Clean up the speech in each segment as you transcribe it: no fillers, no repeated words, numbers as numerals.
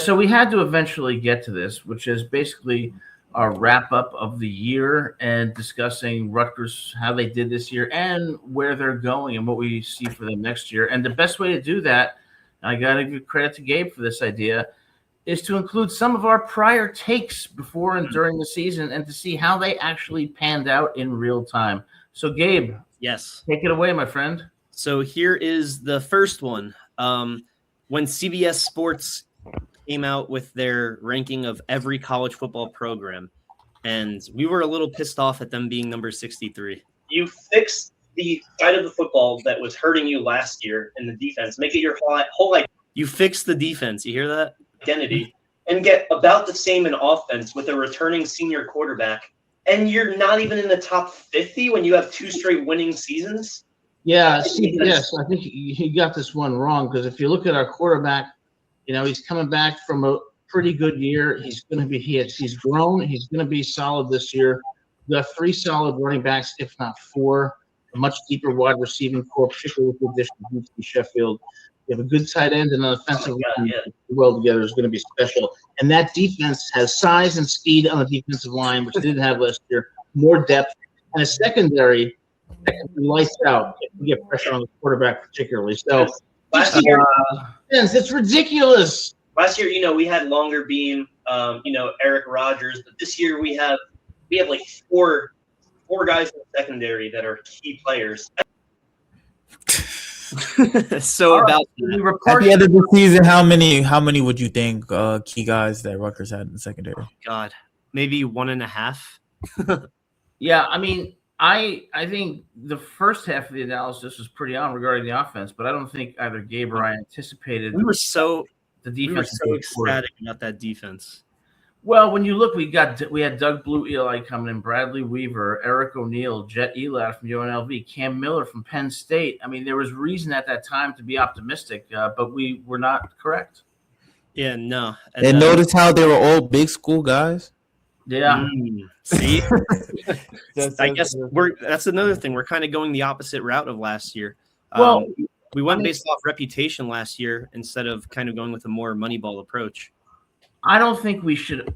So we had to eventually get to this, which is basically our wrap up of the year and discussing Rutgers, how they did this year and where they're going and what we see for them next year. And the best way to do that, I got to give credit to Gabe for this idea, is to include some of our prior takes before and during the season and to see how they actually panned out in real time. So, Gabe, yes, take it away, my friend. So here is the first one. When CBS Sports came out with their ranking of every college football program, and we were a little pissed off at them being number 63. You fixed the side of the football that was hurting you last year in the defense. Make it your whole You fixed the defense. You hear that? Identity, and get about the same in offense with a returning senior quarterback. And you're not even in the top 50 when you have 2 straight winning seasons. Yeah, yes, I think he got this one wrong because if you look at our quarterback, he's coming back from a pretty good year. He's going to be he's grown. He's going to be solid this year. We have 3 solid running backs, if not 4. A much deeper wide receiving core, particularly with the addition of UT Sheffield. We have a good tight end and an offensive line well together is going to be special. And that defense has size and speed on the defensive line, which they didn't have last year. More depth and a secondary that can be lights out if we get pressure on the quarterback, particularly. So last year, it's ridiculous. Last year, we had longer beam, Eric Rogers, but this year we have like four guys in the secondary that are key players. So about at the end of the season, how many would you think key guys that Rutgers had in the secondary? Oh, God, maybe 1.5. Yeah, I mean, I think the first half of the analysis was pretty on regarding the offense, but I don't think either Gabe or I anticipated. We were so ecstatic about that defense. Well, when you look, we had Doug Blue Eli coming in, Bradley Weaver, Eric O'Neill, Jet Elad from UNLV, Cam Miller from Penn State. I mean, there was reason at that time to be optimistic, but we were not correct. Yeah, no. And notice how they were all big school guys. Yeah. See, I guess that's another thing. We're kind of going the opposite route of last year. Well, we went based off reputation last year instead of kind of going with a more Moneyball approach. I don't think we should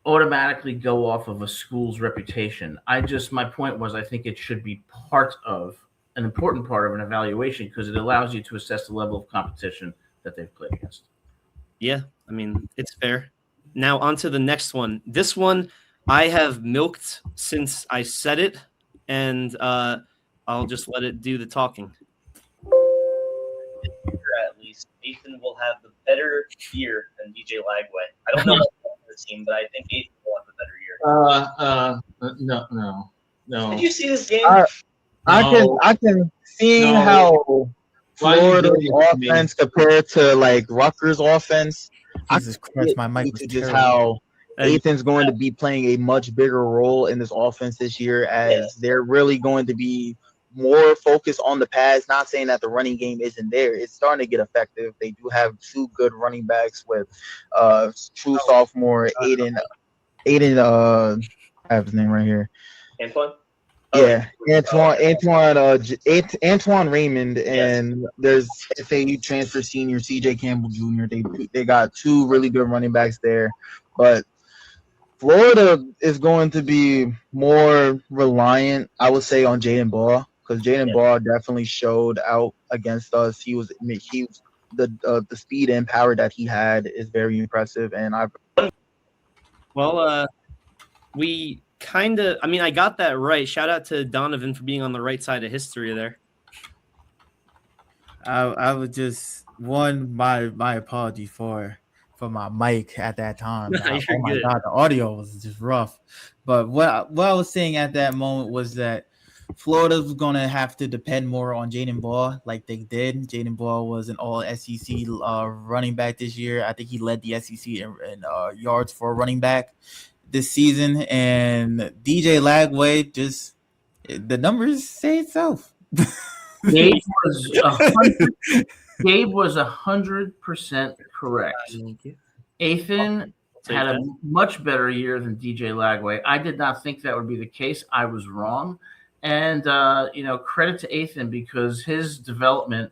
automatically go off of a school's reputation. My point was I think it should be an important part of an evaluation because it allows you to assess the level of competition that they've played against. Yeah, I mean, it's fair. Now on to the next one. This one I have milked since I said it, and I'll just let it do the talking. At least Nathan will have the better year than DJ Lagway. I don't know about the team, but I think Nathan will have a better year. No. Did you see this game? I can see how Florida's offense compared to like Rutgers' offense. Jesus Christ, my mic was just how Nathan's going to be playing a much bigger role in this offense this year, as they're really going to be more focused on the pass. Not saying that the running game isn't there. It's starting to get effective. They do have 2 good running backs with true sophomore Aiden. I have his name right here. Antoine? Yeah, Antoine Raymond, and there's FAU transfer senior CJ Campbell Jr. They got 2 really good running backs there, but Florida is going to be more reliant, I would say, on Jaden Ball, because Jaden Ball definitely showed out against us. He was the speed and power that he had is very impressive, and we kind of, I mean, I got that right. Shout out to Donovan for being on the right side of history there. I would just my apology for my mic at that time. Oh my God, the audio was just rough. But what I was saying at that moment was that Florida was going to have to depend more on Jaden Ball like they did. Jaden Ball was an all SEC running back this year. I think he led the SEC in yards for a running back this season. And DJ Lagway, just the numbers say itself. Gabe was 100% correct. Ethan had a much better year than DJ Lagway. I did not think that would be the case. I was wrong. And, credit to Ethan because his development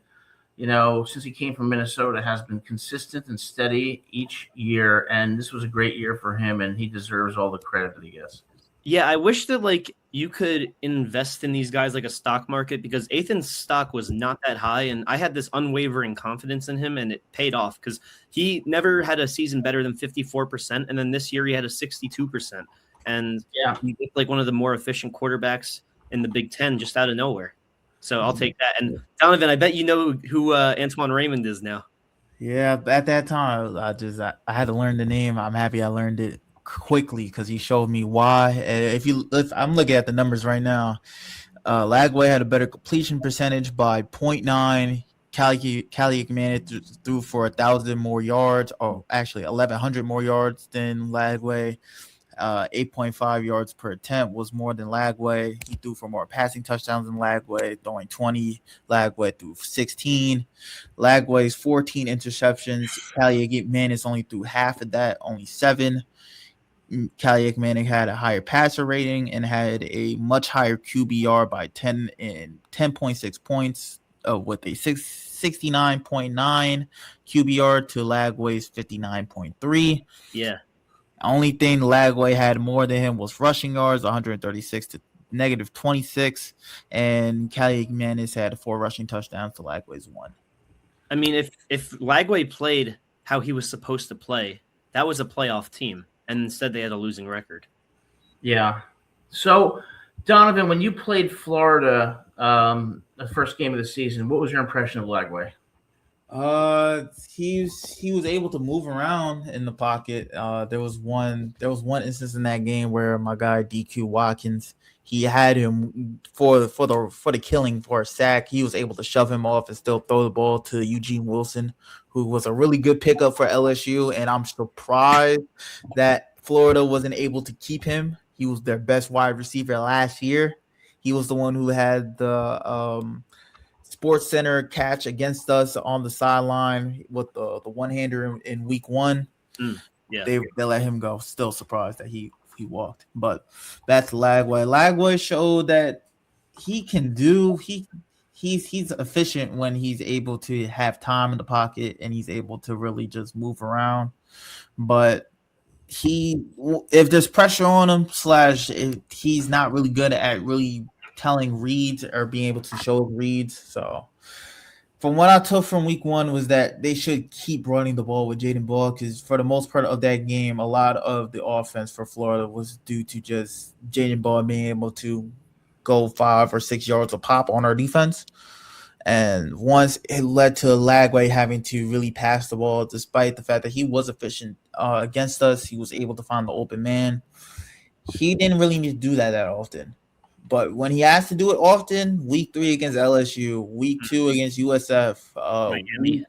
since he came from Minnesota, has been consistent and steady each year, and this was a great year for him, and he deserves all the credit that he gets. Yeah, I wish that you could invest in these guys like a stock market, because Ethan's stock was not that high, and I had this unwavering confidence in him, and it paid off because he never had a season better than 54%, and then this year he had a 62%, and he looked like one of the more efficient quarterbacks in the Big Ten just out of nowhere. So I'll take that. And Donovan, I bet you know who Antoine Raymond is now. Yeah, at that time, I had to learn the name. I'm happy I learned it quickly because he showed me why. If I'm looking at the numbers right now, Lagway had a better completion percentage by 0.9. Cali McManus threw for 1,000 more yards, or actually 1,100 more yards than Lagway. 8.5 yards per attempt was more than Lagway. He threw for more passing touchdowns than Lagway, throwing 20. Lagway threw 16. Lagway's 14 interceptions. Cali McManus only threw half of that, only 7. Cali McManus had a higher passer rating and had a much higher QBR by 10.6 points, with a 69.9 QBR to Lagway's 59.3. Yeah. Only thing Lagway had more than him was rushing yards, 136 to -26, and Cali McManus had 4 rushing touchdowns to Lagway's 1. I mean, if Lagway played how he was supposed to play, that was a playoff team, and instead they had a losing record. Yeah. So, Donovan, when you played Florida the first game of the season, what was your impression of Lagway? He was able to move around in the pocket. There was one instance in that game where my guy DQ Watkins, he had him for the killing for a sack. He was able to shove him off and still throw the ball to Eugene Wilson, who was a really good pickup for LSU. And I'm surprised that Florida wasn't able to keep him. He was their best wide receiver last year. He was the one who had the Sports Center catch against us on the sideline with the one-hander in week 1. Yeah, they let him go. Still surprised that he walked, but that's Lagway. Lagway showed that he can do. He's efficient when he's able to have time in the pocket and he's able to really just move around. But if there's pressure on him, if he's not really good at really telling reads or being able to show reads. So from what I took from week 1 was that they should keep running the ball with Jaden Ball, because for the most part of that game, a lot of the offense for Florida was due to just Jaden Ball being able to go 5 or 6 yards a pop on our defense. And once it led to Lagway having to really pass the ball, despite the fact that he was efficient against us, he was able to find the open man. He didn't really need to do that often. But when he has to do it often, week 3 against LSU, week 2 against USF, week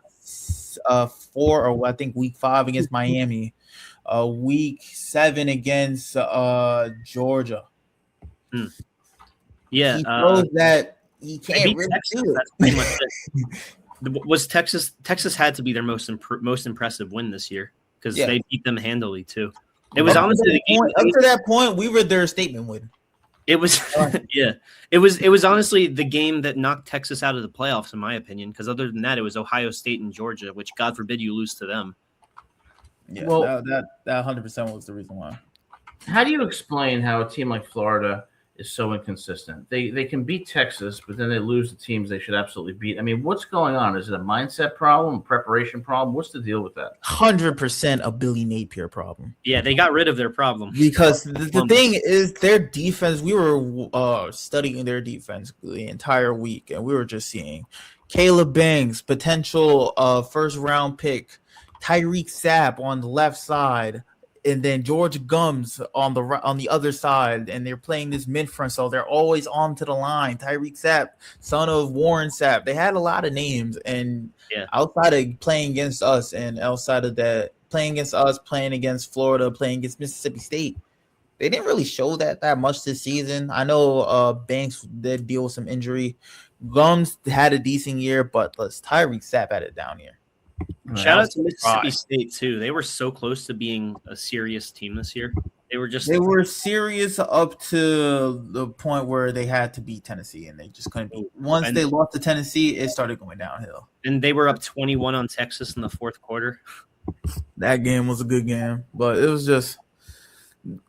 4 or I think week 5 against Miami, week 7 against Georgia. Yeah, he knows that he can't really Texas, do it. That's pretty much it. Was Texas had to be their most impressive win this year, because they beat them handily too. It was honestly up to that point we were their statement win. It was It was honestly the game that knocked Texas out of the playoffs, in my opinion, because other than that, it was Ohio State and Georgia, which God forbid you lose to them. Yeah, well, that 100% was the reason why. How do you explain how a team like Florida is so inconsistent? They can beat Texas, but then they lose the teams they should absolutely beat. I mean, what's going on? Is it a mindset problem, a preparation problem? What's the deal with that? 100% a Billy Napier problem. Yeah, they got rid of their problem. Because the thing is, their defense, we were studying their defense the entire week, and we were just seeing Caleb Banks, potential first-round pick, Tyreek Sapp on the left side, and then George Gums on the other side, and they're playing this mid-front, so they're always on to the line. Tyreek Sapp, son of Warren Sapp. They had a lot of names, and outside of playing against us, and outside of that, playing against us, playing against Florida, playing against Mississippi State, they didn't really show that much this season. I know Banks did deal with some injury. Gums had a decent year, but Tyreek Sapp had it down here. Shout out to Mississippi State too. They were so close to being a serious team this year. They were serious up to the point where they had to beat Tennessee, and they just couldn't beat. Once they lost to Tennessee, it started going downhill. And they were up 21 on Texas in the fourth quarter. That game was a good game, but it was just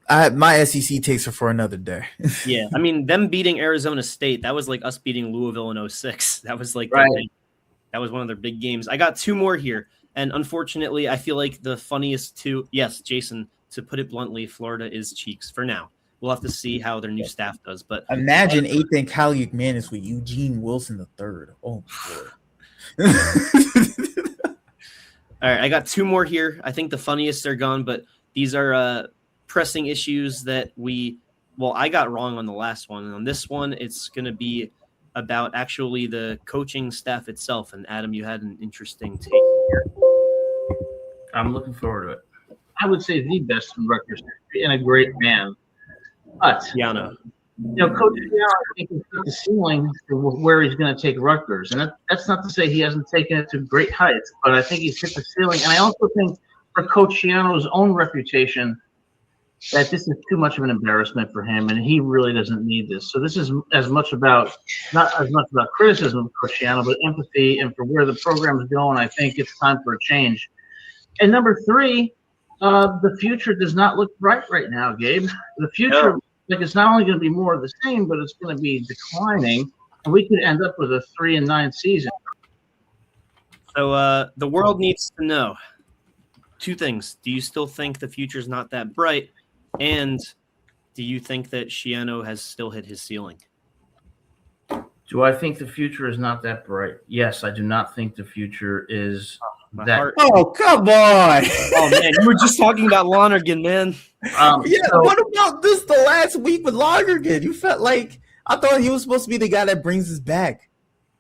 my SEC takes are for another day. Yeah, I mean, them beating Arizona State, that was like us beating Louisville in 06. That was like that was one of their big games. I got 2 more here, and unfortunately, I feel like the funniest 2. Yes, Jason. To put it bluntly, Florida is cheeks for now. We'll have to see how their new staff does. But imagine Ethan Callie McManus with Eugene Wilson III. Oh, boy. All right, I got 2 more here. I think the funniest are gone, but these are pressing issues that I got wrong on the last one. And on this one, it's going to be about actually the coaching staff itself. And Adam, you had an interesting take here. I'm looking forward to it. I would say the best in Rutgers history and a great man. But Schiano. Coach Schiano, I think, has hit the ceiling for where he's going to take Rutgers. And that's not to say he hasn't taken it to great heights, but I think he's hit the ceiling. And I also think for Coach Schiano's own reputation that this is too much of an embarrassment for him, and he really doesn't need this. So this is not as much about criticism of Coach Schiano, but empathy, and for where the program is going, I think it's time for a change. And number 3, the future does not look bright right now, Gabe. The future, it's not only going to be more of the same, but it's going to be declining, and we could end up with a 3-9 season. So the world needs to know 2 things. Do you still think the future is not that bright? And do you think that Schiano has still hit his ceiling? Do I think the future is not that bright? Yes, I do not think the future is that. Oh, come on. Oh, man, you were just talking about Lonergan, man. What about this the last week with Lonergan? You felt like I thought he was supposed to be the guy that brings us back.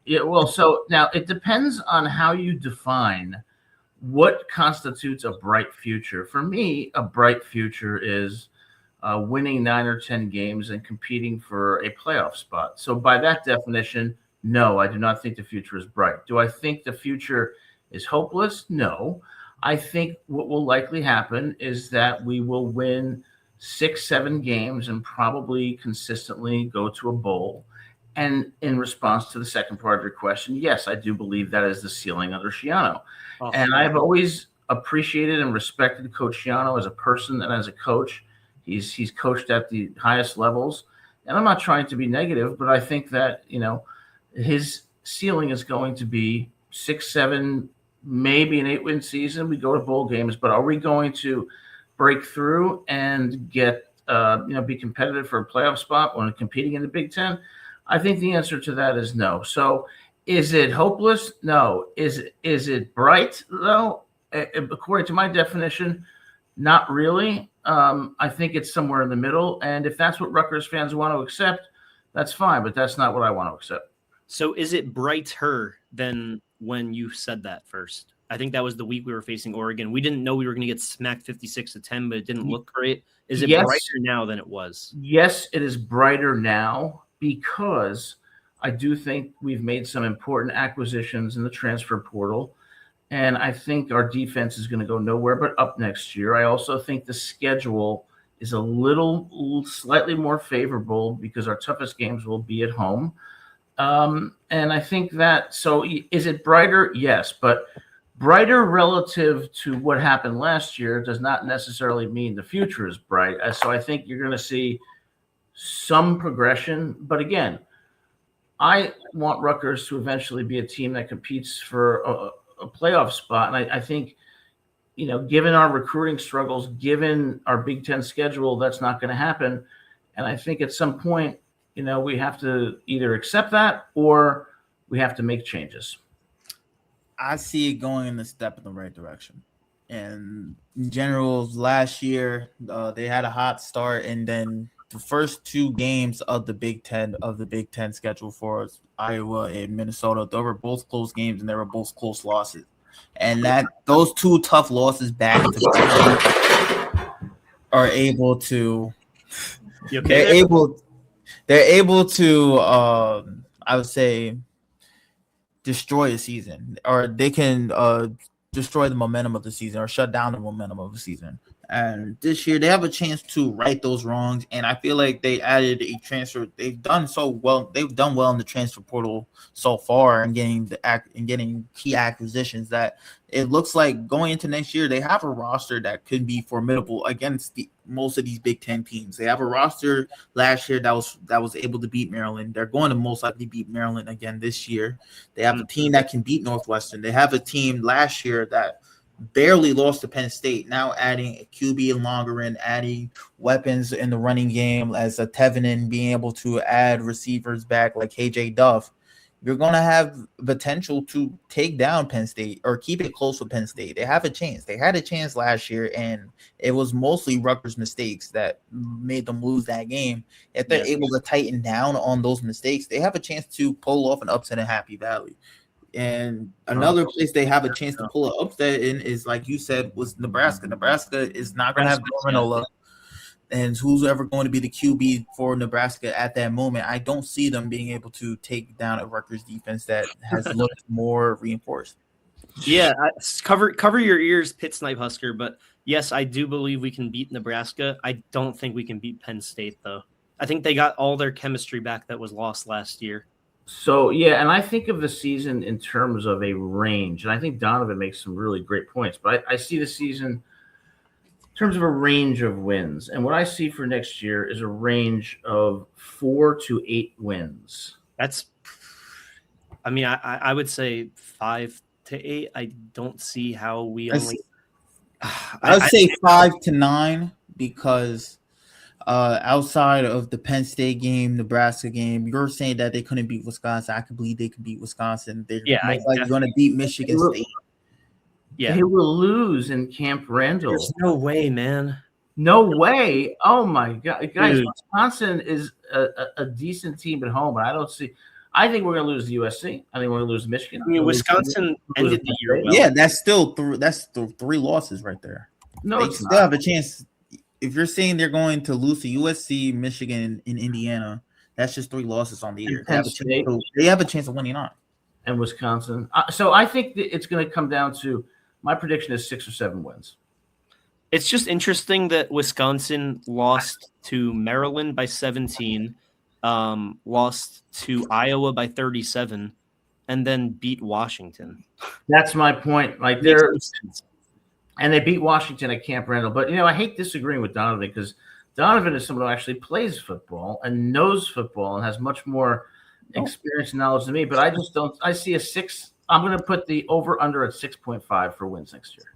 Yeah, well, so now it depends on how you define what constitutes a bright future. For me, a bright future is winning 9 or 10 games and competing for a playoff spot. So by that definition, no, I do not think the future is bright. Do I think the future is hopeless? No. I think what will likely happen is that we will win 6-7 games and probably consistently go to a bowl. And in response to the second part of your question, yes, I do believe that is the ceiling under Schiano. Oh, and I've always appreciated and respected Coach Schiano as a person and as a coach. He's coached at the highest levels. And I'm not trying to be negative, but I think that, his ceiling is going to be 6-7, maybe an 8-win season. We go to bowl games, but are we going to break through and get, be competitive for a playoff spot when competing in the Big Ten? I think the answer to that is no. So is it hopeless? No. Is it bright? No. According to my definition, not really. I think it's somewhere in the middle. And if that's what Rutgers fans want to accept, that's fine. But that's not what I want to accept. So is it brighter than when you said that first? I think that was the week we were facing Oregon. We didn't know we were going to get smacked 56-10, but it didn't look great. Is it brighter now than it was? Yes, it is brighter now because I do think we've made some important acquisitions in the transfer portal. And I think our defense is going to go nowhere but up next year. I also think the schedule is a slightly more favorable because our toughest games will be at home. And I think that, so is it brighter? Yes, but brighter relative to what happened last year does not necessarily mean the future is bright. So I think you're going to see some progression. But again, I want Rutgers to eventually be a team that competes for a playoff spot. And I think, given our recruiting struggles, given our Big Ten schedule, that's not going to happen. And I think at some point, we have to either accept that or we have to make changes. I see it going in a step in the right direction. And in general, last year, they had a hot start, and then the first 2 games of the Big Ten schedule for us, Iowa and Minnesota, they were both close games and they were both close losses. And those 2 tough losses back to are able to they're able to I would say destroy a season, or they can destroy the momentum of the season or shut down the momentum of the season. And this year they have a chance to right those wrongs. And I feel like they added a transfer. They've done so well. They've done well in the transfer portal so far and getting key acquisitions that it looks like going into next year they have a roster that could be formidable against most of these Big Ten teams. They have a roster last year that was able to beat Maryland. They're going to most likely beat Maryland again this year. They have a team that can beat Northwestern. They have a team last year that barely lost to Penn State. Now adding a QB and Longerin, adding weapons in the running game as a Tevinen, being able to add receivers back like KJ Duff. You're going to have potential to take down Penn State or keep it close with Penn State. They have a chance. They had a chance last year, and it was mostly Rutgers' mistakes that made them lose that game. If they're able to tighten down on those mistakes, they have a chance to pull off an upset in Happy Valley. And another place they have a chance to pull an upset in is, like you said, was Nebraska. Nebraska is not going to have Manola, and who's ever going to be the QB for Nebraska at that moment. I don't see them being able to take down a Rutgers defense that has looked more reinforced. Yeah, cover your ears, Pit Snipe Husker. But yes, I do believe we can beat Nebraska. I don't think we can beat Penn State, though. I think they got all their chemistry back that was lost last year. So, yeah, and I think of the season in terms of a range, and I think Donovan makes some really great points, but I see the season in terms of a range of wins. And what I see for next year is a range of 4 to 8 wins. I would say 5 to 8. I don't see how we only. I would say 5 to 9 because outside of the Penn State game, Nebraska game, you're saying that they couldn't beat Wisconsin. I could believe they could beat Wisconsin. They're going to beat Michigan State. Yeah, they will lose in Camp Randall. There's no way, man. No way. Oh my God, guys! Dude. Wisconsin is a decent team at home, but I think we're going to lose to USC. I think we're going to lose to Michigan. I mean, Wisconsin ended the year well. Yeah, that's still 3 losses right there. No, they still have a chance. If you're saying they're going to lose to USC, Michigan, and Indiana, that's just 3 losses on the year. They have a chance of winning on. And Wisconsin. So I think that it's going to come down to, my prediction is 6 or 7 wins. It's just interesting that Wisconsin lost to Maryland by 17, lost to Iowa by 37, and then beat Washington. That's my point. Like and they beat Washington at Camp Randall. But, I hate disagreeing with Donovan because Donovan is someone who actually plays football and knows football and has much more experience and knowledge than me. But I just don't – I see a 6 – I'm going to put the over-under at 6.5 for wins next year.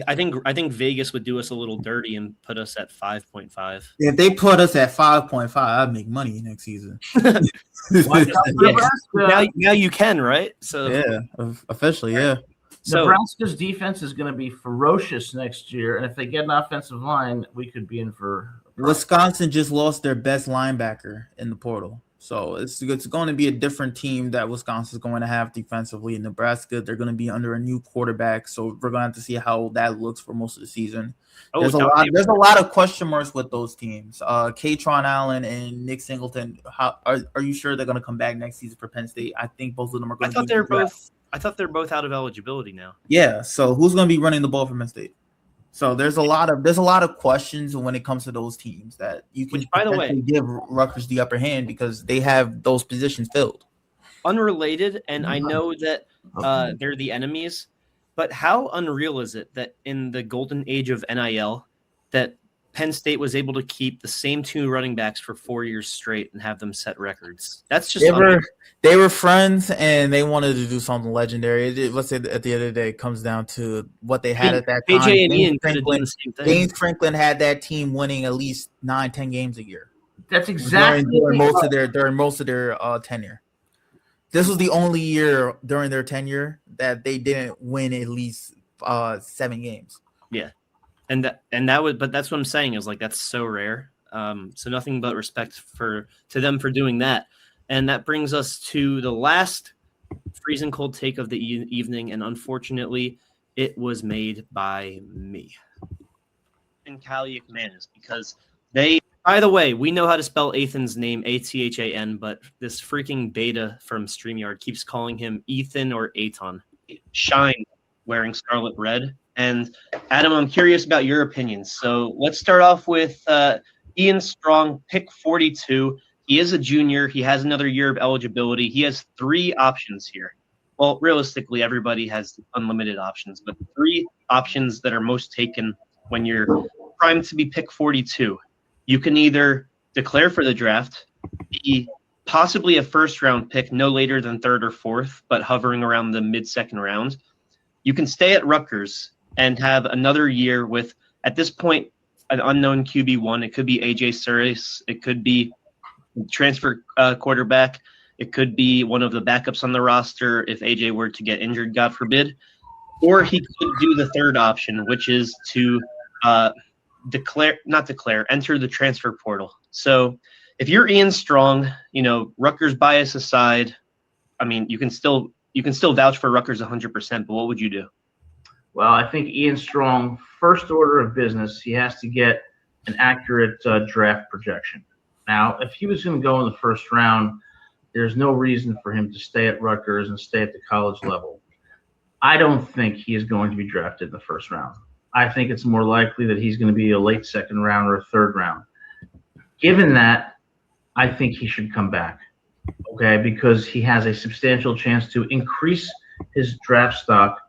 I think Vegas would do us a little dirty and put us at 5.5. If they put us at 5.5, I'd make money next season. Now you can, right? So yeah, officially, yeah. So, Nebraska's defense is going to be ferocious next year, and if they get an offensive line, we could be in for. Wisconsin just lost their best linebacker in the portal, so it's going to be a different team that Wisconsin's going to have defensively. In Nebraska, they're going to be under a new quarterback, so we're going to have to see how that looks for most of the season. There's a lot of question marks with those teams. Katron Allen and Nick Singleton. Are you sure they're going to come back next season for Penn State? I think both of them are going to. I thought they're both out of eligibility now. Yeah, so who's going to be running the ball for Penn State? So there's a lot of questions when it comes to those teams that you can, by the way, give Rutgers the upper hand because they have those positions filled. Unrelated, and I know that they're the enemies, but how unreal is it that in the golden age of NIL that Penn State was able to keep the same 2 running backs for 4 years straight and have them set records? That's just they were friends and they wanted to do something legendary. Let's say at the end of the day, it comes down to what they had at that time. AJ and Ian could have done the same thing. James Franklin had that team winning at least 9-10 games a year. That's exactly during most of their tenure. This was the only year during their tenure that they didn't win at least 7 games. Yeah. And that was, but that's what I'm saying is like that's so rare. So nothing but respect to them for doing that. And that brings us to the last freezing cold take of the evening, and unfortunately, it was made by me. And Callie McManus, because they. By the way, we know how to spell Ethan's name, Athan, but this freaking beta from StreamYard keeps calling him Ethan or Aton. Shine wearing scarlet red. And Adam, I'm curious about your opinions. So let's start off with Ian Strong, pick 42. He is a junior. He has another year of eligibility. He has 3 options here. Well, realistically, everybody has unlimited options, but 3 options that are most taken when you're primed to be pick 42. You can either declare for the draft, be possibly a first-round pick no later than 3rd or 4th, but hovering around the mid-second round. You can stay at Rutgers and have another year with, at this point, an unknown QB1. It could be AJ Suris. It could be transfer quarterback. It could be one of the backups on the roster if AJ were to get injured, God forbid. Or he could do the 3rd option, which is to enter the transfer portal. So if you're Ian Strong, Rutgers bias aside, I mean, you can still vouch for Rutgers 100%, but what would you do? Well, I think Ian Strong, first order of business, he has to get an accurate draft projection. Now, if he was going to go in the first round, there's no reason for him to stay at Rutgers and stay at the college level. I don't think he is going to be drafted in the first round. I think it's more likely that he's going to be a late 2nd round or a 3rd round. Given that, I think he should come back, okay, because he has a substantial chance to increase his draft stock.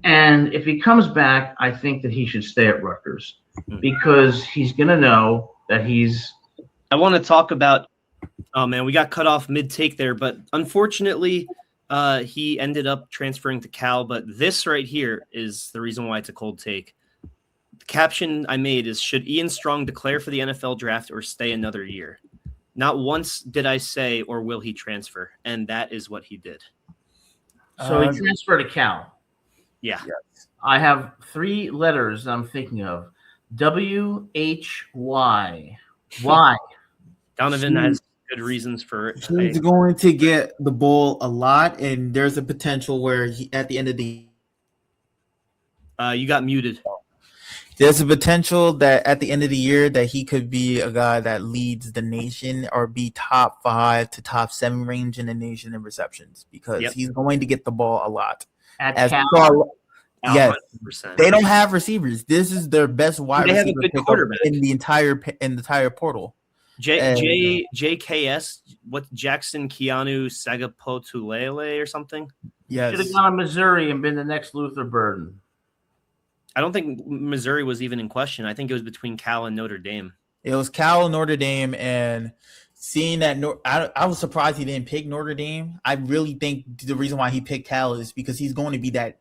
And if he comes back, I think that he should stay at Rutgers because he's going to know that he's – I want to talk about – oh, man, we got cut off mid-take there, but unfortunately he ended up transferring to Cal. But this right here is the reason why it's a cold take. The caption I made is, should Ian Strong declare for the NFL draft or stay another year? Not once did I say, or will he transfer? And that is what he did. So he transferred to Cal. Yeah. Yes. I have 3 letters I'm thinking of. W-H-Y. Why? Donovan has good reasons for it. He's going to get the ball a lot, and there's a potential where at the end of the you got muted. There's a potential that at the end of the year that he could be a guy that leads the nation or be top 5 to top 7 range in the nation in receptions because he's going to get the ball a lot. At Cal, yes, 100%. They don't have receivers. This is their best wide receiver in the entire portal. JKS, what, Jackson Keanu Sagapotulele or something? Yes. Should have gone to Missouri and been the next Luther Burden. I don't think Missouri was even in question. I think it was between Cal and Notre Dame. It was Cal and Notre Dame, and seeing that I was surprised he didn't pick Notre Dame. I really think the reason why he picked Cal is because he's going to be that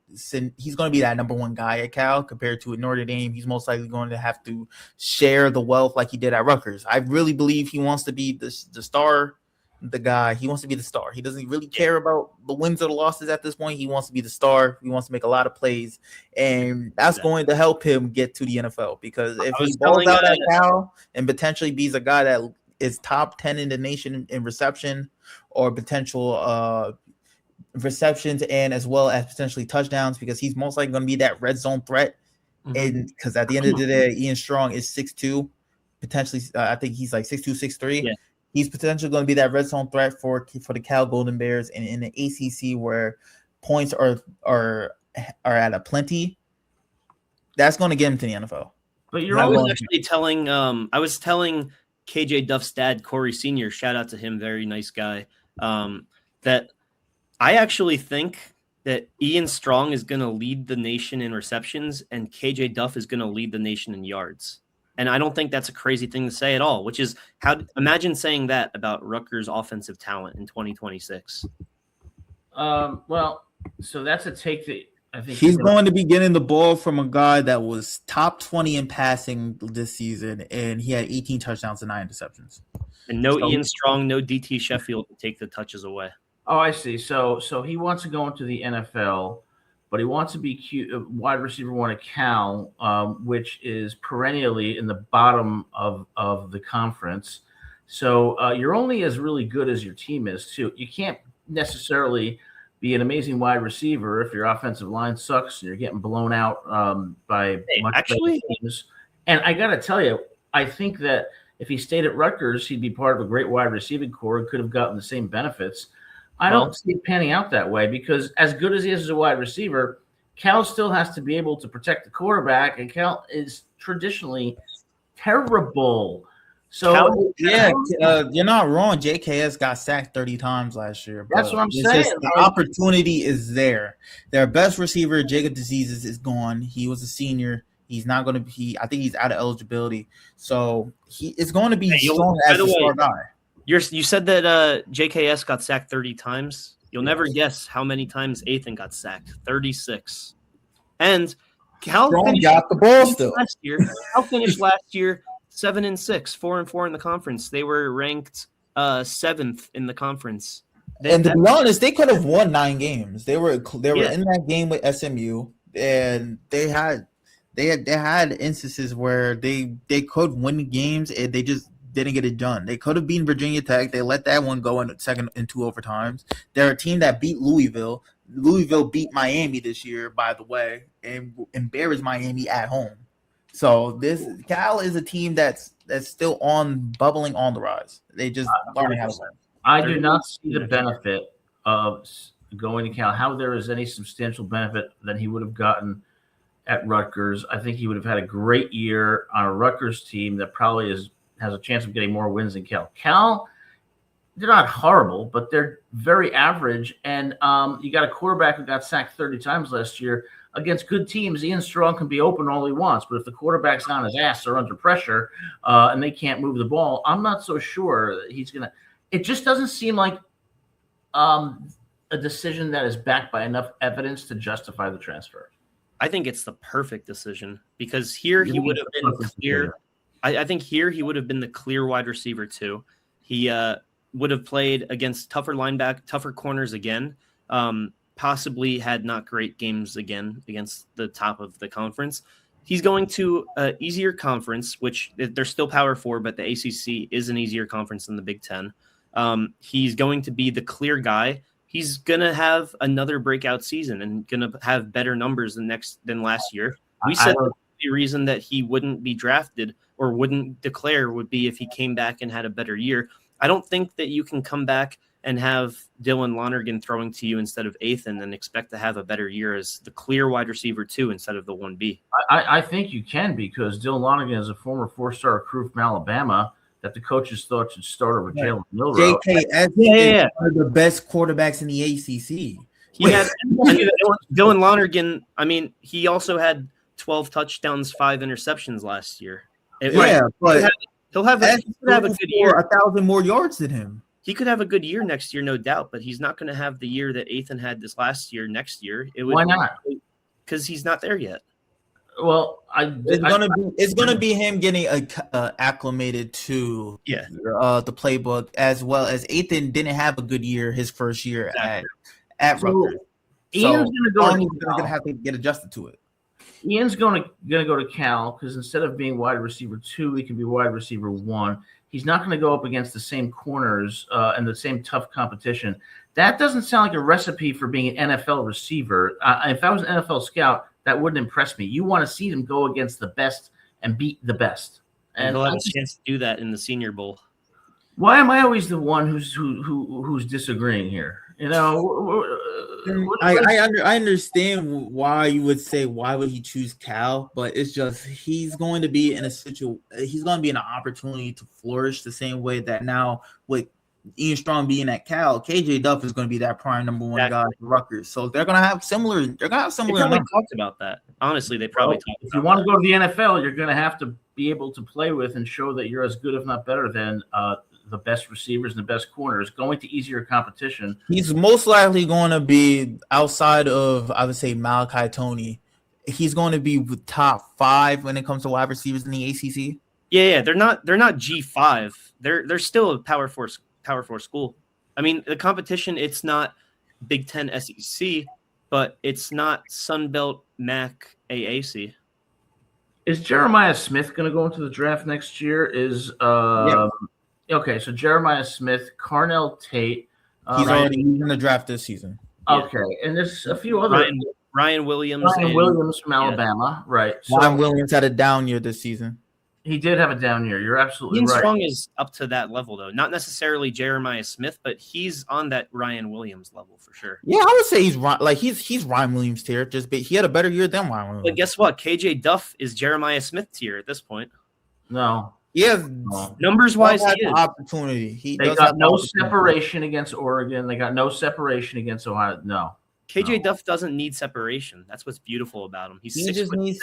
number 1 guy at Cal compared to at Notre Dame. He's most likely going to have to share the wealth like he did at Rutgers. I really believe he wants to be the star, the guy. He wants to be the star. He doesn't really care about the wins or the losses at this point. He wants to be the star. He wants to make a lot of plays, and that's going to help him get to the NFL because if he balls out at Cal and potentially be a guy that is top 10 in the nation in reception or potential receptions and as well as potentially touchdowns because he's most likely going to be that red zone threat. Mm-hmm. And because at the end of the day, Ian Strong is 6'2", potentially I think he's like 6'2", 6'3". Yeah. He's potentially going to be that red zone threat for the Cal Golden Bears and in the ACC where points are at a plenty. That's going to get him to the NFL. But you're always actually telling I was telling KJ Duff's dad, Corey Sr., shout out to him, very nice guy, that I actually think that Ian Strong is going to lead the nation in receptions and KJ Duff is going to lead the nation in yards. And I don't think that's a crazy thing to say at all, which is imagine saying that about Rutgers' offensive talent in 2026. Well, so that's a take that I think he's going to be getting the ball from a guy that was top 20 in passing this season, and he had 18 touchdowns and 9 interceptions. And Ian Strong, no DT Sheffield to take the touches away. Oh, I see. So he wants to go into the NFL, but he wants to be wide receiver 1 at Cal, which is perennially in the bottom of the conference. So you're only as really good as your team is, too. You can't necessarily be an amazing wide receiver if your offensive line sucks and you're getting blown out by much better teams. And I got to tell you, I think that if he stayed at Rutgers, he'd be part of a great wide receiving core and could have gotten the same benefits. I don't see it panning out that way because as good as he is as a wide receiver, Cal still has to be able to protect the quarterback, and Cal is traditionally terrible. So you're not wrong. JKS got sacked 30 times last year. That's what I'm saying. The opportunity is there. Their best receiver, Jacob Diseases, is gone. He was a senior. He's not going to be. I think he's out of eligibility. So it's going to be shown as a star guy. You said that JKS got sacked 30 times. You'll never guess how many times Ethan got sacked. 36. And Cal got the ball still last year. Cal finished last year 7-6, 4-4 in the conference. They were ranked 7th in the conference. And to be honest, they could have won 9 games. They were in that game with SMU, and they had instances where they could win games and they just didn't get it done. They could have beaten Virginia Tech. They let that one go in 2 overtimes. They're a team that beat Louisville. Louisville beat Miami this year, by the way, and embarrassed Miami at home. So this Cal is a team that's still bubbling on the rise. They just learning how to win. I do not see the benefit of going to Cal. How there is any substantial benefit that he would have gotten at Rutgers. I think he would have had a great year on a Rutgers team that probably has a chance of getting more wins than Cal. Cal, they're not horrible, but they're very average. And you got a quarterback who got sacked 30 times last year. Against good teams, Ian Strong can be open all he wants, but if the quarterback's on his ass or under pressure and they can't move the ball, I'm not so sure that he's going to – it just doesn't seem like a decision that is backed by enough evidence to justify the transfer. I think it's the perfect decision because here he would have been clear. I think here he would have been the clear wide receiver too. He would have played against tougher corners again. Possibly had not great games again against the top of the conference. He's going to an easier conference, which they're still Power 4, but the ACC is an easier conference than the Big Ten. He's going to be the clear guy. He's going to have another breakout season and going to have better numbers than last year. We said the reason that he wouldn't be drafted or wouldn't declare would be if he came back and had a better year. I don't think that you can come back and have Dylan Lonergan throwing to you instead of Ethan and expect to have a better year as the clear wide receiver 2 instead of the 1B. I think you can because Dylan Lonergan is a former 4-star recruit from Alabama that the coaches thought should start over Jalen Milroe. JKS is one of the best quarterbacks in the ACC. He had Dylan Lonergan. I mean, he also had 12 touchdowns, 5 interceptions last year. But he'll have a good year. 1,000 more yards than him. He could have a good year next year, no doubt, but he's not going to have the year that Ethan had this last year. Next year, why not? Because he's not there yet. Well, it's gonna be him getting acclimated to the playbook, as well as Ethan didn't have a good year his first year at Rutgers. Ian's gonna have to get adjusted to it. Ian's gonna go to Cal because instead of being wide receiver 2, he can be wide receiver 1. He's not going to go up against the same corners and the same tough competition. That doesn't sound like a recipe for being an NFL receiver. If I was an NFL scout, that wouldn't impress me. You want to see them go against the best and beat the best. And he'll have a chance to do that in the Senior Bowl. Why am I always the one who's disagreeing here? You know, I understand why you would say why would he choose Cal, but it's just he's going to be in an opportunity to flourish the same way that now with Ian Strong being at Cal, KJ Duff is going to be that prime number 1 guy for Rutgers. So they're going to have similar. They probably talked about that. Honestly, they probably talked about that. If you want to go to the NFL, you're going to have to be able to play with and show that you're as good, if not better, than the best receivers and the best corners. Going to easier competition. He's most likely going to be outside of, I would say, Malachi Toney. He's going to be top 5 when it comes to wide receivers in the ACC. Yeah, they're not G5. They're still a Power 4 school. I mean, the competition, it's not Big Ten SEC, but it's not Sunbelt MAC AAC. Is Jeremiah Smith going to go into the draft next year? Okay, so Jeremiah Smith, Carnell Tate. He's in the draft this season. Okay, and there's a few other. Ryan Williams. Williams from Alabama, right. Ryan Williams had a down year this season. He did have a down year. You're absolutely Ian right. Strong is up to that level, though. Not necessarily Jeremiah Smith, but he's on that Ryan Williams level for sure. Yeah, I would say he's Ryan Williams tier. He had a better year than Ryan Williams. But guess what? KJ Duff is Jeremiah Smith tier at this point. No. Yeah, numbers wise, he has opportunity. They got no separation against Oregon. They got no separation against Ohio. No. KJ Duff doesn't need separation. That's what's beautiful about him. He's 6'6".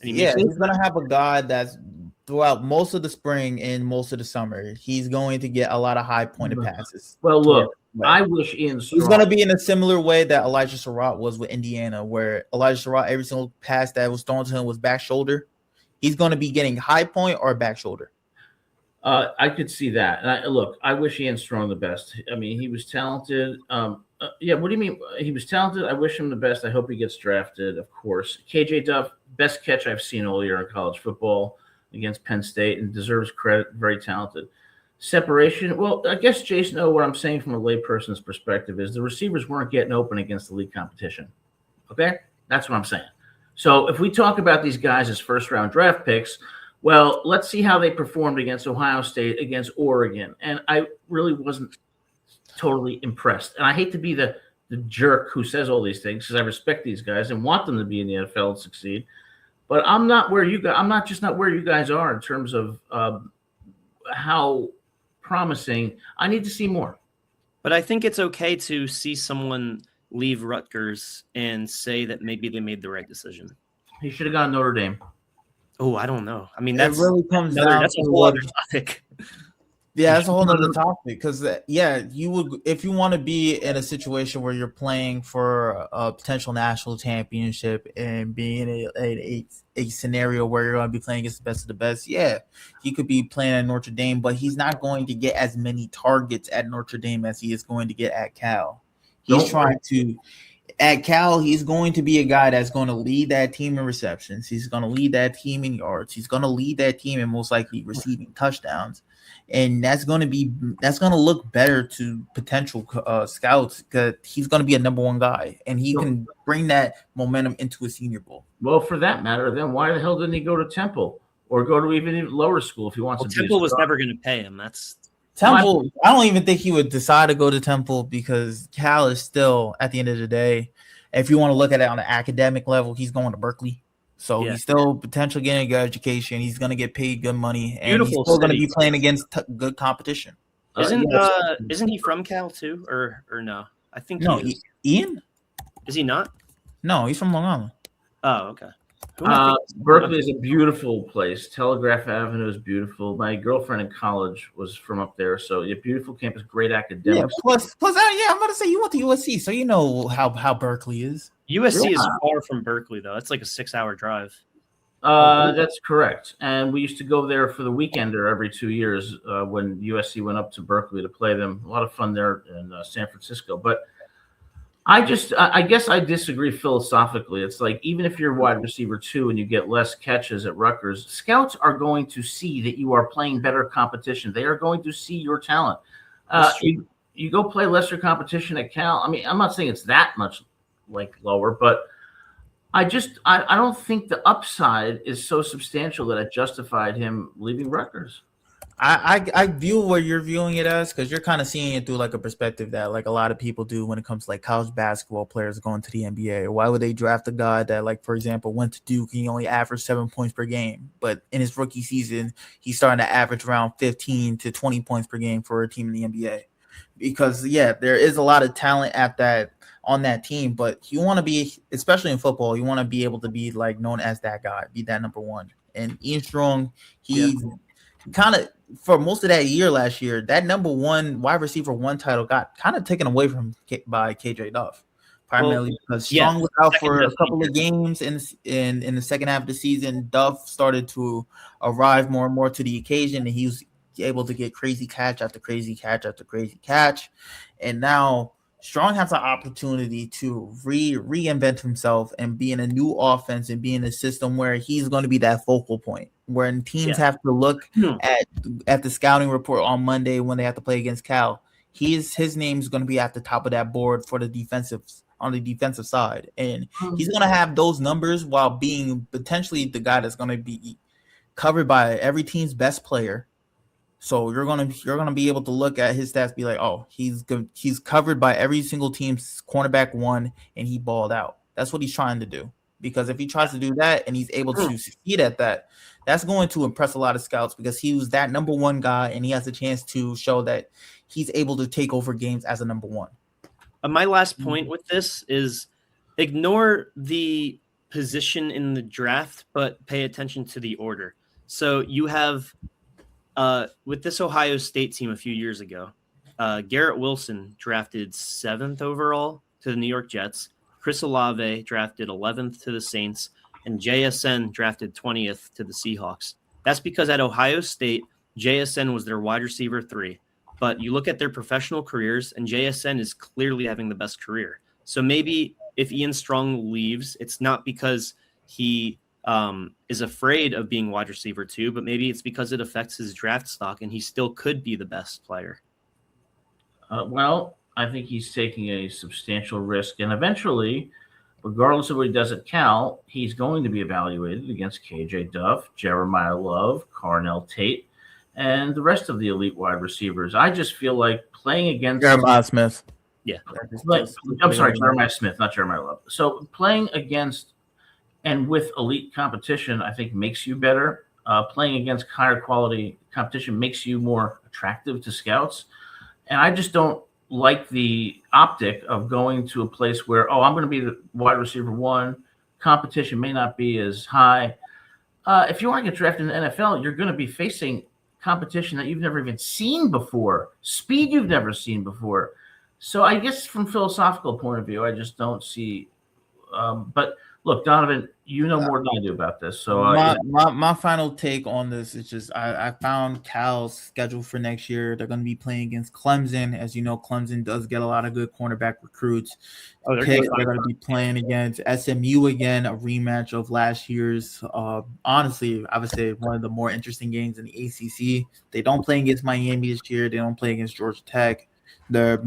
He's gonna have a guy that's throughout most of the spring and most of the summer. He's going to get a lot of high pointed passes. Well, look, I wish Ian Strong. He's gonna be in a similar way that Elijah Surratt was with Indiana, where Elijah Surratt, every single pass that was thrown to him was back shoulder. He's going to be getting high point or back shoulder. I could see that. And look, I wish Ian Strong the best. I mean, he was talented. Yeah, what do you mean? He was talented. I wish him the best. I hope he gets drafted, of course. KJ Duff, best catch I've seen all year in college football against Penn State, and deserves credit. Very talented. Separation. Well, I guess, Jason, what I'm saying from a layperson's perspective is the receivers weren't getting open against the league competition. Okay? That's what I'm saying. So if we talk about these guys as first-round draft picks, well, let's see how they performed against Ohio State, against Oregon. And I really wasn't totally impressed. And I hate to be the jerk who says all these things because I respect these guys and want them to be in the NFL and succeed. But I'm not where you guys. I'm not where you guys are in terms of how promising. I need to see more. But I think it's okay to see someone leave Rutgers and say that maybe they made the right decision. He should have gone Notre Dame. Oh, I don't know. I mean, that's really comes down that's a whole other topic. Yeah, that's a whole other topic because you would, if you want to be in a situation where you're playing for a potential national championship and being in a scenario where you're going to be playing against the best of the best. Yeah, he could be playing at Notre Dame, but he's not going to get as many targets at Notre Dame as he is going to get at Cal. At Cal, he's going to be a guy that's going to lead that team in receptions. He's going to lead that team in yards. He's going to lead that team in most likely receiving touchdowns. And that's going to look better to potential scouts because he's going to be a number one guy and he can bring that momentum into a Senior Bowl. Well, for that matter, then why the hell didn't he go to Temple or go to even lower school if he wants to? Temple was never going to pay him. That's Temple. I don't even think he would decide to go to Temple because Cal is still, at the end of the day, if you want to look at it on an academic level, he's going to Berkeley. So he's still potentially getting a good education. He's going to get paid good money, and he's still going to be playing against good competition. Isn't he from Cal too, or no? I think no. Ian? Is he not? No, he's from Long Island. Oh, okay. Berkeley is a beautiful place. Telegraph Avenue is beautiful. My girlfriend in college was from up there, so beautiful campus, great academics. Yeah, plus, I'm about to say you went to USC, so you know how Berkeley is. USC is far from Berkeley, though. It's like a 6-hour drive. That's correct. And we used to go there for the weekender every 2 years when USC went up to Berkeley to play them. A lot of fun there in San Francisco. But I guess I disagree philosophically. It's like even if you're wide receiver 2 and you get less catches at Rutgers, scouts are going to see that you are playing better competition. They are going to see your talent. You go play lesser competition at Cal. I mean, I'm not saying it's that much lower, but I don't think the upside is so substantial that it justified him leaving Rutgers. I view where you're viewing it as because you're kind of seeing it through a perspective that a lot of people do when it comes to college basketball players going to the NBA. Why would they draft a guy that for example went to Duke and he only averaged 7 points per game, but in his rookie season he's starting to average around 15 to 20 points per game for a team in the NBA? Because there is a lot of talent on that team, but you want to be, especially in football, you want to be able to be known as that guy, be that number one. And Ian Strong, he kind of for most of that year last year, that number one wide receiver 1 title got kind of taken away from by KJ Duff, primarily because Strong was out for a couple of games in the second half of the season. Duff started to arrive more and more to the occasion, and he was able to get crazy catch after crazy catch after crazy catch, and now Strong has an opportunity to reinvent himself and be in a new offense and be in a system where he's going to be that focal point. When teams have to look at the scouting report on Monday when they have to play against Cal, his name is going to be at the top of that board for on the defensive side, and he's going to have those numbers while being potentially the guy that's going to be covered by every team's best player. So you're gonna be able to look at his stats, be like, oh, he's good. He's covered by every single team's cornerback one, and he balled out. That's what he's trying to do. Because if he tries to do that and he's able to succeed at that, that's going to impress a lot of scouts because he was that number one guy, and he has a chance to show that he's able to take over games as a number one. My last point with this is ignore the position in the draft, but pay attention to the order. So you have with this Ohio State team a few years ago, Garrett Wilson drafted 7th overall to the New York Jets. Chris Olave drafted 11th to the Saints, and JSN drafted 20th to the Seahawks. That's because at Ohio State, JSN was their wide receiver 3. But you look at their professional careers, and JSN is clearly having the best career. So maybe if Ian Strong leaves, it's not because he is afraid of being wide receiver 2, but maybe it's because it affects his draft stock, and he still could be the best player. Well, I think he's taking a substantial risk, and eventually, regardless of what he does at Cal, he's going to be evaluated against KJ Duff, Jeremiah Love, Carnell Tate, and the rest of the elite wide receivers. I just feel like playing against Jeremiah Smith. Yeah. I'm sorry, Jeremiah Smith, not Jeremiah Love. So playing against and with elite competition, I think makes you better. Playing against higher quality competition makes you more attractive to scouts. And I just don't like the optic of going to a place where, I'm going to be the wide receiver 1. Competition may not be as high. If you want to get drafted in the NFL, you're going to be facing competition that you've never even seen before, speed you've never seen before. So I guess from philosophical point of view, I just don't see. But look, Donovan, you know more than I do about this. So my final take on this is just I found Cal's schedule for next year. They're going to be playing against Clemson. As you know, Clemson does get a lot of good cornerback recruits. They're going to be playing against SMU again, a rematch of last year's. Honestly, I would say one of the more interesting games in the ACC. They don't play against Miami this year. They don't play against Georgia Tech. They're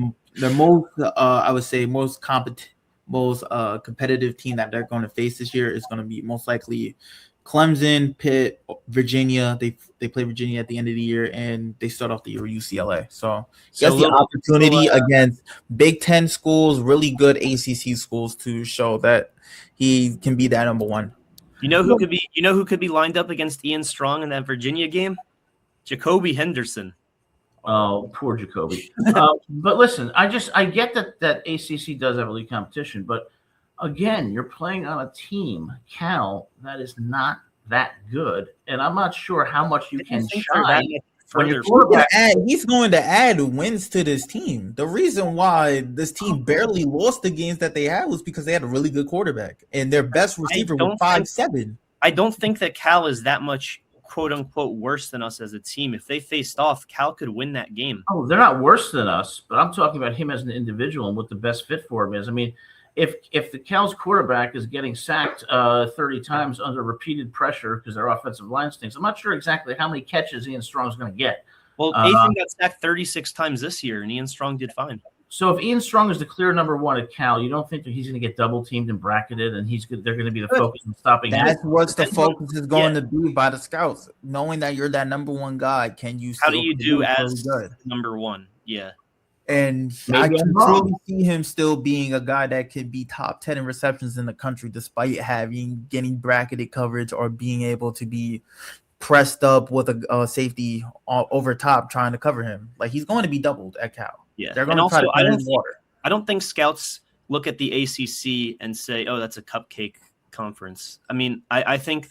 most, I would say, most competitive team that they're going to face this year is going to be most likely Clemson, Pitt, Virginia. They play Virginia at the end of the year, and they start off the year with UCLA. So he has the opportunity against Big Ten schools, really good ACC schools, to show that he can be that number one. You know who could be lined up against Ian Strong in that Virginia game? Jacoby Henderson. Oh, poor Jacoby. But listen, I get that ACC does have elite competition, but again, you're playing on a team, Cal, that is not that good, and I'm not sure how much you can shine. He's going to add wins to this team. The reason why this team barely lost the games that they had was because they had a really good quarterback, and their best receiver was 5'7". I don't think that Cal is that much quote unquote worse than us as a team. If they faced off, Cal could win that game. Oh, they're not worse than us, but I'm talking about him as an individual and what the best fit for him is. I mean, if the Cal's quarterback is getting sacked 30 times under repeated pressure because their offensive line stinks, I'm not sure exactly how many catches Ian Strong's going to get. Well, Nathan got sacked 36 times this year, and Ian Strong did fine. So if Ian Strong is the clear number 1 at Cal, you don't think that he's going to get double teamed and bracketed, and they're going to be the focus on stopping him? That's what the focus is going to be by the scouts, knowing that you're that number 1 guy. Can you? How do you do as number 1? Yeah, and I can truly see him still being a guy that could be top 10 in receptions in the country, despite getting bracketed coverage or being able to be pressed up with a safety over top trying to cover him. Like, he's going to be doubled at Cal. Yeah, they're going to try to I don't think scouts look at the ACC and say, "Oh, that's a cupcake conference." I mean, I think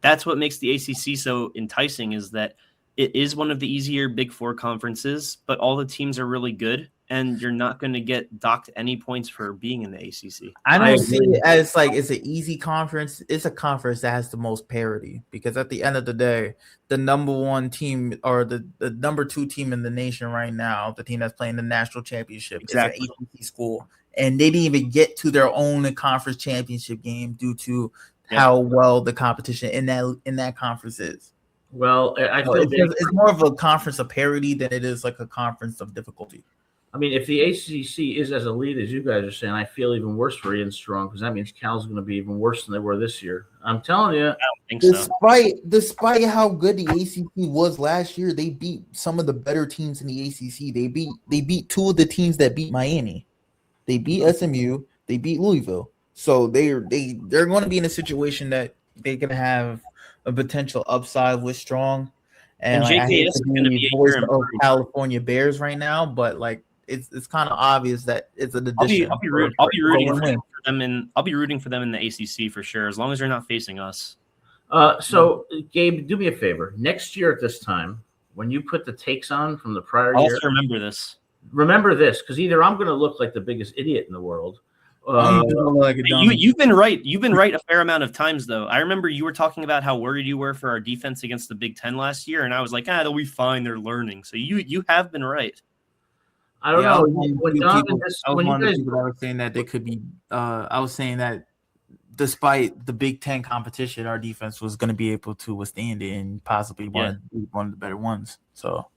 that's what makes the ACC so enticing, is that it is one of the easier Big Four conferences, but all the teams are really good, and you're not going to get docked any points for being in the ACC. I don't see it as like it's an easy conference. It's a conference that has the most parity, because at the end of the day, the number 1 team or the number 2 team in the nation right now, the team that's playing the national championship, is an ACC school, and they didn't even get to their own conference championship game due to how well the competition in that conference is. Well, I feel it's more of a conference of parity than it is like a conference of difficulty. I mean, if the ACC is as elite as you guys are saying, I feel even worse for Ian Strong because that means Cal's going to be even worse than they were this year. I'm telling you. I don't think so. Despite how good the ACC was last year, they beat some of the better teams in the ACC. They beat two of the teams that beat Miami. They beat SMU. They beat Louisville. So they're going to be in a situation that they're going to have a potential upside with Strong. And like, I hate to be voice of California Bears right now, but like it's kind of obvious that it's an addition. I'll be rooting for them in the ACC for sure, as long as they're not facing us. So Gabe, do me a favor. Next year at this time, when you put the takes on from the prior year, also remember this. Remember this, because either I'm going to look like the biggest idiot in the world. You've been right. You've been right a fair amount of times, though. I remember you were talking about how worried you were for our defense against the Big Ten last year, and I was like, they'll be fine. They're learning. So you have been right. I don't know. I was saying that they could be. I was saying that despite the Big Ten competition, our defense was going to be able to withstand it and possibly one of the better ones. So